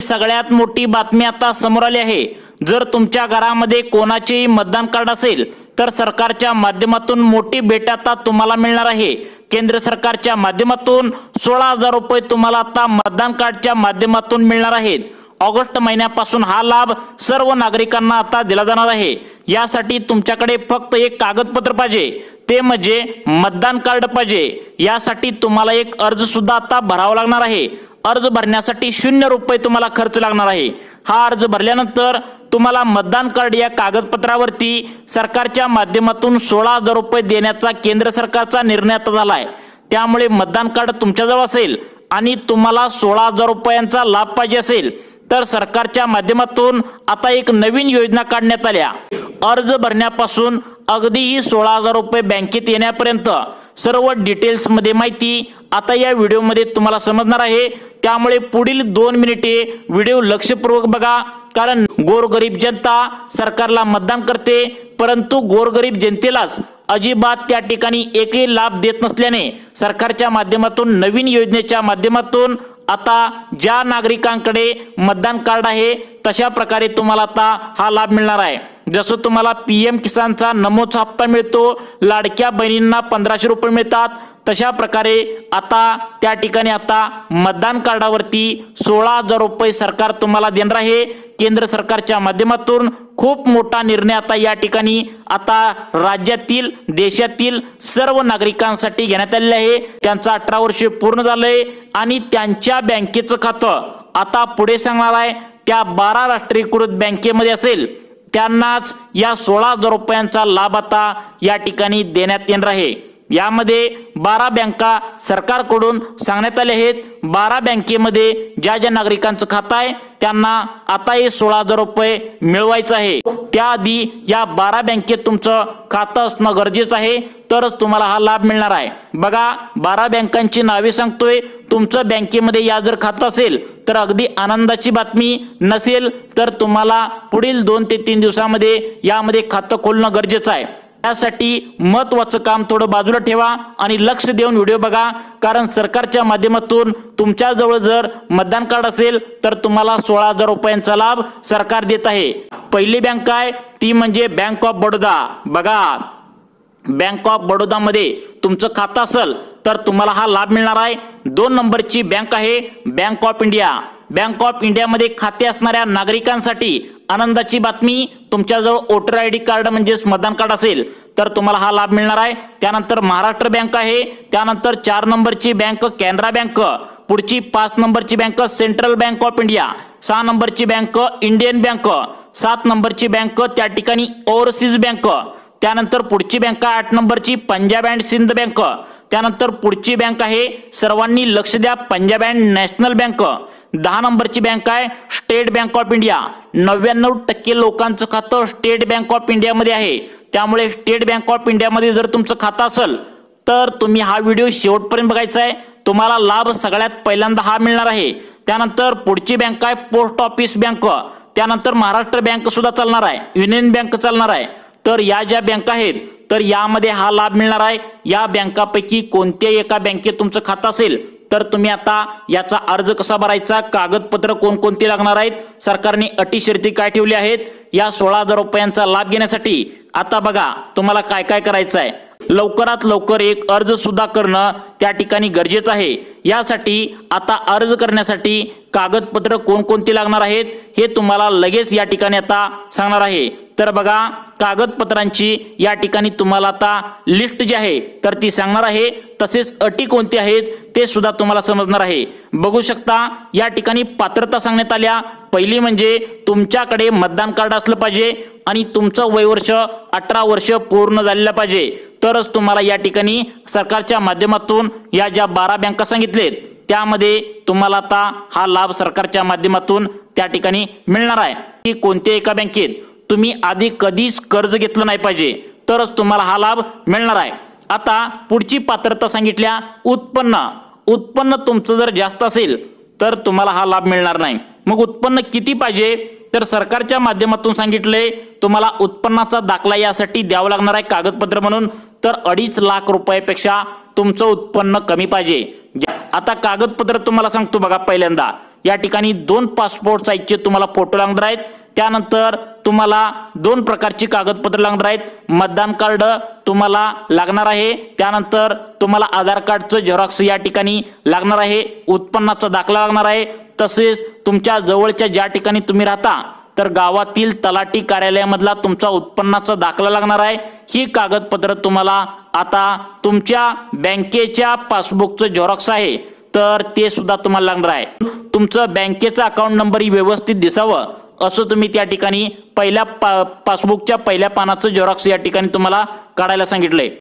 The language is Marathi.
सगळ्यात मोठी बातमी आता समोर आली आहे। जर तुमच्या घरामध्ये कोणाचेही मतदान कार्ड असेल तर सरकारच्या माध्यमातून मोठी भेट आता तुम्हाला मिळणार आहे। केंद्र सरकारच्या माध्यमातून 16,000 रुपये तुम्हाला आता मतदान कार्डच्या माध्यमातून मिळणार आहेत। ऑगस्ट महिन्यापासून हा लाभ सर्व नागरिकांना आता दिला जाणार आहे। यासाठी तुमच्याकडे फक्त एक कागदपत्र पाहिजे, ते म्हणजे मतदान कार्ड पाहिजे। यासाठी तुम्हाला एक अर्ज सुद्धा आता भरावा लागणार आहे। अर्ज भरण्यासाठी 0 रुपये तुम्हाला खर्च लागणार आहे। हा अर्ज भरल्यानंतर तुम्हाला मतदान कार्ड या कागदपत्रावरती सरकारच्या माध्यमातून 16,000 रुपये देण्याचा केंद्र सरकारचा निर्णय झाला आहे। त्यामुळे मतदान कार्ड तुमच्याजवळ असेल आणि तुम्हाला 16,000 रुपयांचा लाभ पाहिजे असेल तर सरकारच्या माध्यमातून आता एक नवीन योजना काढण्यात आल्या। अर्ज भरण्यापासून अगदी 16,000 रुपये बँकेत येण्यापर्यंत सर्व डिटेल्स मध्ये माहिती आता या व्हिडिओ मध्ये तुम्हाला समजणार आहे। त्यामुळे पुढील 2 मिनिटे व्हिडिओ लक्षपूर्वक बघा, कारण गोरगरीब जनता सरकारला मतदान करते परंतु गोरगरीब जनतेलाच अजिबात त्या ठिकाणी एकही लाभ देत नसल्याने सरकारच्या माध्यमातून नवीन योजनेच्या माध्यमातून आता ज्या नागरिकांकडे मतदान कार्ड आहे तशा प्रकारे तुम्हाला आता हा लाभ मिळणार आहे। जसं तुम्हाला पीएम किसानचा नमोचा हप्ता मिळतो, लाडक्या बहिणींना 1500 रुपये मिळतात, तशा प्रकारे आता त्या ठिकाणी आता मतदान कार्डावरती 16,000 रुपये सरकार तुम्हाला देणार आहे। केंद्र सरकारच्या माध्यमातून खूप मोठा निर्णय आता या ठिकाणी आता राज्यातील देशातील सर्व नागरिकांसाठी घेण्यात आलेला आहे। त्यांचा 18 वर्ष पूर्ण झालंय आणि त्यांच्या बँकेचं खातं आता पुढे सांगणार आहे त्या 12 राष्ट्रीयकृत बँकेमध्ये असेल त्यांनाच या 16,000 रुपयांचा लाभ आता या ठिकाणी देण्यात येणार आहे। यामध्ये 12 बँका सरकारकडून सांगण्यात आले आहेत। 12 बँकेमध्ये ज्या ज्या नागरिकांचं खातं आहे त्यांना आता हे 16,000 रुपये मिळवायचं आहे। त्याआधी या 12 बँकेत तुमचं खातं असणं गरजेचं आहे, तरच तुम्हाला हा लाभ मिळणार आहे। बघा 12 बँकांची नावे सांगतोय। तुमचं बँकेमध्ये या जर खातं असेल तर अगदी आनंदाची बातमी, नसेल तर तुम्हाला पुढील 2 ते 3 दिवसामध्ये यामध्ये खातं खोलणं गरजेचं आहे। त्यासाठी महत्त्वाचं काम थोडं बाजूला ठेवा आणि लक्ष देऊन व्हिडिओ बघा, कारण सरकारच्या माध्यमातून तुमच्या जवळ जर मतदान कार्ड असेल तर तुम्हाला 16,000 रुपयांचा लाभ सरकार देत आहे। पहिली बँक आहे ती म्हणजे बँक ऑफ बडोदा। बघा बँक ऑफ बडोदा मध्ये तुमचं खातं असेल तर तुम्हाला हा लाभ मिळणार आहे। 2 नंबरची बँक आहे bank of India. Bank of India मध्ये खाते असणाऱ्या नागरिकांसाठी आनंदाची बातमी, तुमच्याजवळ वोटर आयडी कार्ड म्हणजे मतदान कार्ड असेल तर तुम्हाला हा लाभ मिळणार आहे। त्यानंतर महाराष्ट्र बँक आहे, त्यानंतर 4 नंबरची बँक कॅनरा बँक, पुढची 5 नंबरची bank central bank of India, 6 नंबरची बँक इंडियन बँक, 7 नंबरची बँक त्या ठिकाणी ओव्हरसीज बँक, त्यानंतर पुढची बँक 8 नंबरची पंजाब अँड सिंध बँक, त्यानंतर पुढची बँक आहे सर्वांनी लक्ष द्या पंजाब अँड नॅशनल बँक, 10 नंबरची बँक आहे स्टेट बँक ऑफ इंडिया। 99% लोकांचं खातं स्टेट बँक ऑफ इंडिया मध्ये आहे। त्यामुळे स्टेट बँक ऑफ इंडिया मध्ये जर तुमचं खातं असेल तर तुम्ही हा व्हिडिओ शेवटपर्यंत बघायचा आहे। तुम्हाला लाभ सगळ्यात पहिल्यांदा हा मिळणार आहे। त्यानंतर पुढची बँक आहे पोस्ट ऑफिस बँक, त्यानंतर महाराष्ट्र बँक सुद्धा चालणार आहे, युनियन बँक चालणार आहे। तर या ज्या बँक आहेत तर यामध्ये हा लाभ मिळणार आहे। या बँकापैकी कोणत्याही एका बँकेत तुमचं खातं असेल तर तुम्ही आता याचा अर्ज कसा भरायचा, कागदपत्र कोणकोणती लागणार आहेत, सरकारने अटी शर्ती काय ठेवली आहेत, या 16,000 रुपयांचा लाभ घेण्यासाठी आता बघा तुम्हाला काय काय करायचं आहे। लवकरात लवकर एक अर्ज सुद्धा करणं त्या ठिकाणी गरजेचं आहे। यासाठी आता अर्ज करण्यासाठी कागदपत्र कोणकोणती लागणार आहेत हे तुम्हाला लगेच या ठिकाणी आता सांगणार आहे। तर बघा कागदपत्रांची या ठिकाणी तुम्हाला आता लिस्ट जी आहे तर ती सांगणार आहे, तसेच अटी कोणती आहेत ते सुद्धा तुम्हाला समजणार आहे। बघू शकता या ठिकाणी पात्रता सांगण्यात आल्या। पहिली म्हणजे तुमच्याकडे मतदान कार्ड असलं पाहिजे आणि तुमचं वयवर्ष 18 वर्ष पूर्ण झालेलं पाहिजे, तरच तुम्हाला या ठिकाणी सरकारच्या माध्यमातून या ज्या 12 बँका सांगितलेत त्यामध्ये तुम्हाला आता हा लाभ सरकारच्या माध्यमातून त्या ठिकाणी मिळणार आहे। की कोणत्या एका बँकेत तुम्ही आधी कधीच कर्ज घेतलं नाही पाहिजे तरच तुम्हाला हा लाभ मिळणार आहे। आता पुढची पात्रता सांगितल्या उत्पन्न तुमचं जर जास्त असेल तर तुम्हाला हा लाभ मिळणार नाही। मग उत्पन्न किती पाहिजे तर सरकारच्या माध्यमातून सांगितले तुम्हाला उत्पन्नाचा दाखला यासाठी द्यावा लागणार आहे कागदपत्र म्हणून, तर 2.5 लाख रुपयापेक्षा तुमचं उत्पन्न कमी पाहिजे। आता कागदपत्र तुम्हाला सांगतो बघा, पहिल्यांदा या ठिकाणी 2 पासपोर्ट साईजचे तुम्हाला फोटो लागणार आहेत। त्यानंतर तुम्हाला 2 प्रकारची कागदपत्र लागणार आहेत। मतदान कार्ड तुम्हाला लागणार आहे, त्यानंतर तुम्हाला आधार कार्डचं झेरॉक्स या ठिकाणी लागणार आहे, उत्पन्नाचा दाखला लागणार आहे, तसेच तुमच्या जवळच्या ज्या ठिकाणी तुम्ही राहता तर गावातील तलाठी कार्यालयामधला तुमचा उत्पन्नाचा दाखला लागणार आहे। ही कागदपत्र तुम्हाला आता तुमच्या बँकेच्या पासबुकचं झेरॉक्स आहे तर ते सुद्धा तुम्हाला लागणार आहे। तुमचं बँकेचा अकाउंट नंबरही व्यवस्थित दिसावं असं तुम्ही त्या ठिकाणी पहिल्या पासबुकच्या पहिल्या पानाचं झेरॉक्स या ठिकाणी तुम्हाला काढायला सांगितलंय।